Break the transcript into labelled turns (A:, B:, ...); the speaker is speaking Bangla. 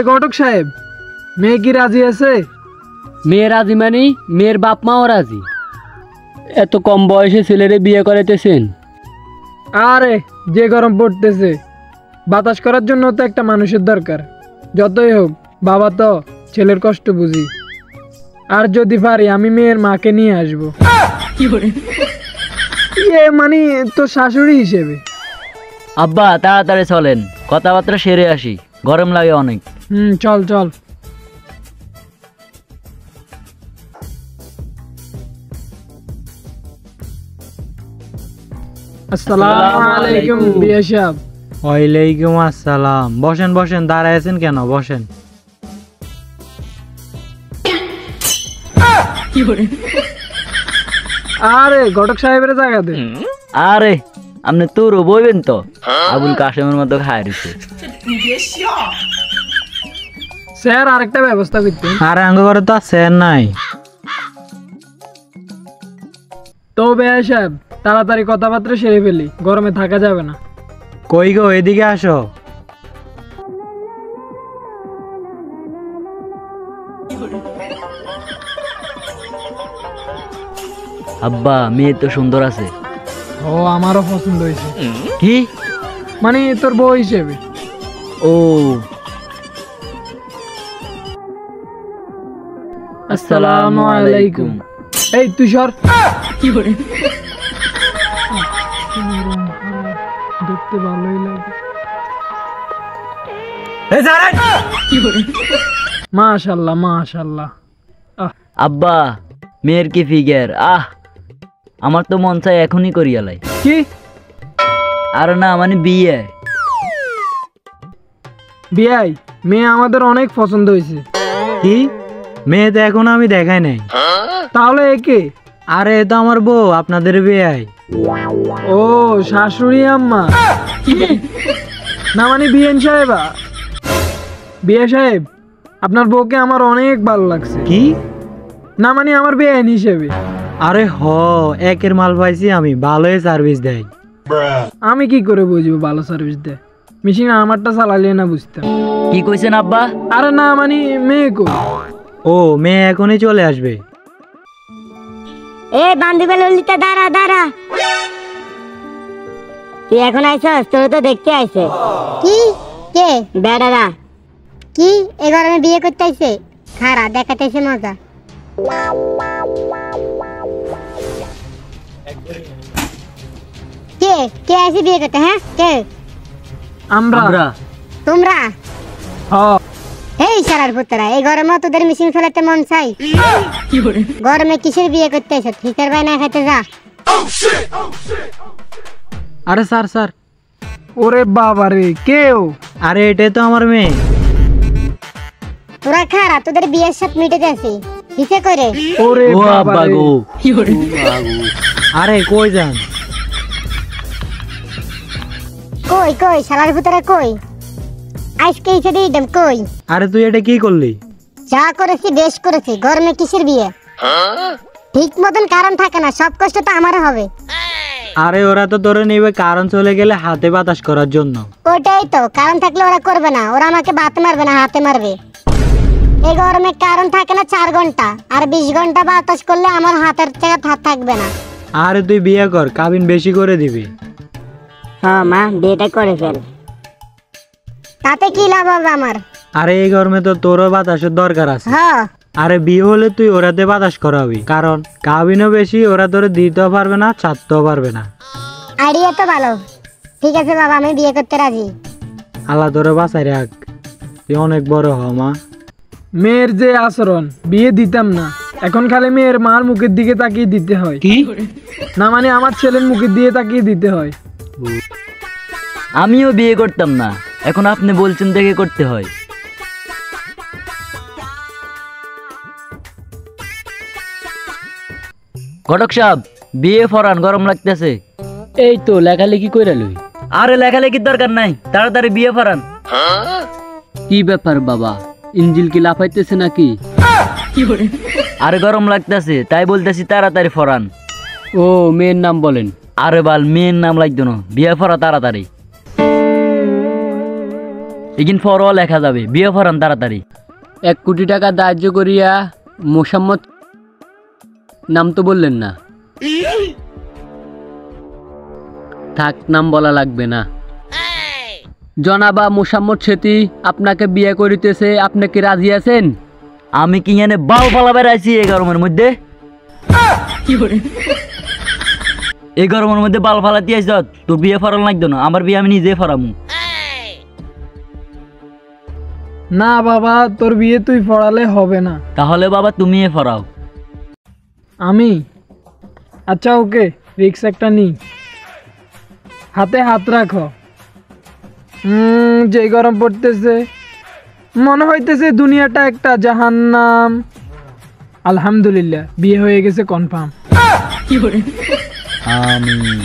A: ঘটক সাহেব, মেয়ে কি রাজি আছে?
B: মেয়ে রাজি মানে মেয়ের বাপ মাও রাজি। এত কম বয়সে ছেলেরে বিয়ে করাইতেছেন?
A: আরে যে গরম পড়তেছে, বাতাস করার জন্য তো একটা মানুষের দরকার। যতই হোক বাবা তো ছেলের কষ্ট বুঝি। আর যদি পারি আমি মেয়ের মাকে নিয়ে আসবো। মানে তো শাশুড়ি হিসেবে।
C: আব্বা তাড়াতাড়ি চলেন, কথাবার্তা সেরে আসি, গরম লাগে অনেক।
A: চল চল। আসসালামু আলাইকুম বিয়া সাহেব।
D: ওয়ালাইকুম আসসালাম। বসেন বসেন, দাঁড়ায় আছেন কেন? বসেন।
A: আরে ঘটক সাহেবের জায়গা দে।
C: আরে আপনি তোর বইবেন তো, আবুল কাশেমের মতো খায় দিছে।
A: স্যার আরেকটা ব্যবস্থা করতে।
D: আরে আঙ্গ করে তো স্যার নাই।
A: তো বিয়া সাহেব তাড়াতাড়ি কথাবার্তা সেরে ফেলি, গরমে থাকা যাবে না।
D: কই গো, এদিকে আসো।
C: আব্বা মেয়ে তো সুন্দর আছে।
A: ও আমারও পছন্দ হয়েছে।
C: কি
A: মানে তোর বউ হিসেবে।
C: ও আসসালামু আলাইকুম।
A: এই তুই সর। দেখতে ভালোই লাগে। মাশাআল্লাহ মাশাআল্লাহ।
C: আব্বা মেয়ের কি ফিগার! আমার তো মন চাই এখনই করিয়ালাই।
A: কি?
C: আর না মানে বিয়ে।
A: বিয়াই মেয়ে আমাদের অনেক পছন্দ হয়েছে।
D: কি? মেয়ে তো এখন আমি দেখাই নাই।
A: তাহলে একে?
D: আরে এ তো আমার বউ, আপনাদের বিয়াই।
A: ও শাশুড়ি আম্মা। না মানে বিএন সাহেবা। বিয়ে সাহেব আপনার বউকে আমার অনেক ভালো লাগছে।
D: কি?
A: না মানে আমার বেআইন হিসেবে।
D: আরে একের মাল পাইছি আমি, ভালোই সার্ভিস দেয়।
A: আমি কি করে বুঝবো ভালো সার্ভিস দেয়? মেশিন আমারটা চালালে না বুঝতাম।
C: কি কইছেন আব্বা?
A: আরে না মানে মেয়ে কো?
D: ও মেয়ে এখনই চলে আসবে।
E: এ বান্ধবী ললিতা দাঁড়া দাঁড়া। তুই এখন আইছস? তোর তো দেখতে আইছে। কি? কে? বেড়ারা। কি এ গরমে বিয়ে করতে আইছে? খারা দেখাতেছে মজা। কে কে আইছে বিয়ে করতে? হ্যাঁ কে?
A: আমরা।
E: তোমরা?
A: হ্যাঁ।
E: এই সারার পুত্রা, এই গরমে তোদের মেশিন ফেলাতে মন চাই? গরমে কিসের বিয়ে করতে আইছ? ফিচার বায়না খাইতে যা।
D: আরে স্যার স্যার।
A: ওরে বাবা রে, কেউ?
D: আরে এটাই তো আমার মেয়ে।
E: তোরা খারা, তোদের বিয়ের সাথে মিটে যাচ্ছে হিসে করে।
A: ওরে
C: ও
A: বাবা
C: আব্বা
A: রে।
C: গো।
D: আরে কই যান?
E: কই কই শালার ভিতরে কই? আজকে এসে দিয়ে দেব কই?
D: আরে তুই এটা কি করলি?
E: যা করেছি বেশ করেছি। গরমে কিসের বিয়ে? ঠিক মতন কারণ থাকে না, সব কষ্ট তো আমার হবে।
D: আরে ওরা তো ধরে নিবে কারণ চলে গেলে হাতে বাতাস করার জন্য।
E: ওটাই তো, কারণ থাকলে ওরা করবে না, ওরা আমাকে বাতে মারবে না হাতে মারবে। এই গরমে কারণ থাকে না 4 ঘন্টা, আর 20 ঘন্টা বাতাস করলে আমার হাতের জায়গা হাত থাকবে না।
D: আরে তুই বিয়ে কর, কাবিন বেশি করে দিবি।
E: হ্যাঁ মা, বিয়েটা করে ফেল। তাতে কি লাভ হবে আমার?
D: আরে এই গরমে তো তোরও বাতাসের দরকার আছে।
E: হ্যাঁ
D: আরে বিয়ে হলে তুই ওরাতে বাতাস করাবি, কারণ কাবিনও বেশি, ওরা তোরে দিতেও পারবে না, ছাড়তেও পারবে না।
E: আইডিয়া তো ভালো। ঠিক আছে বাবা, আমি বিয়ে করতে রাজি।
D: আল্লাহ তোরে বাঁচাই রাখ, তুই অনেক বড় হ মা।
A: মেয়ের যে আচরণ, বিয়ে দিতাম না। এখন খালি মেয়ের মার মুখের দিকে তাকিয়ে দিতে হয়।
D: কি?
A: না মানে আমার ছেলের মুখের দিয়ে তাকিয়ে দিতে হয়।
C: আমিও বিয়ে করতাম না, এখন আপনি বলছেন দেখে করতে হয়। ঘটক সাহেব বিয়ে ফরান, গরম লাগতেছে।
B: এই তো লেখালেখি কইরা লই।
C: আরে লেখালেখির দরকার নাই, তাড়াতাড়ি বিয়ে ফরান।
B: কি ব্যাপার বাবা, ইঞ্জিল কি লাফাইতেছে নাকি?
C: আরে গরম লাগতেছে তাই বলতেছি তাড়াতাড়ি ফরান।
B: ও মেয়ের নাম বলেন।
C: আরে বাল মেয়ের নাম লাগতো না, বিয়ে ফরা তাড়াতাড়ি। এগিন ফরও লেখা যাবে, বিয়ে ফরান তাড়াতাড়ি।
B: 1 কোটি টাকা ধার্য করিয়া মোসাম্মদ নাম তো বললেন না, থাক নাম বলা লাগবে না। জনাবা মোসাম্মদ সেতি আপনাকে বিয়ে করিতেছে, আপনি কি রাজি আছেন?
C: আমি কি এনে বাল ফালা বেড়াইছি এই গরমের মধ্যে? এই গরমের মধ্যে বাল ফালাতে আইস? তোর বিয়ে ফরাল লাগতো না, আমার বিয়ে আমি নিজে ফরামু।
A: না বাবা, তোর বিয়ে তুই পড়ালে হবে না।
C: তাহলে বাবা তুমি এ ফরাও।
A: আমি? আচ্ছা ওকে, রিক্স একটা নি। হাতে হাত রাখো। যে গরম পড়তেছে, মনে হইতেছে দুনিয়াটা একটা জাহান্নাম। আলহামদুলিল্লাহ, বিয়ে হয়ে গেছে কনফার্ম।
C: আমিন।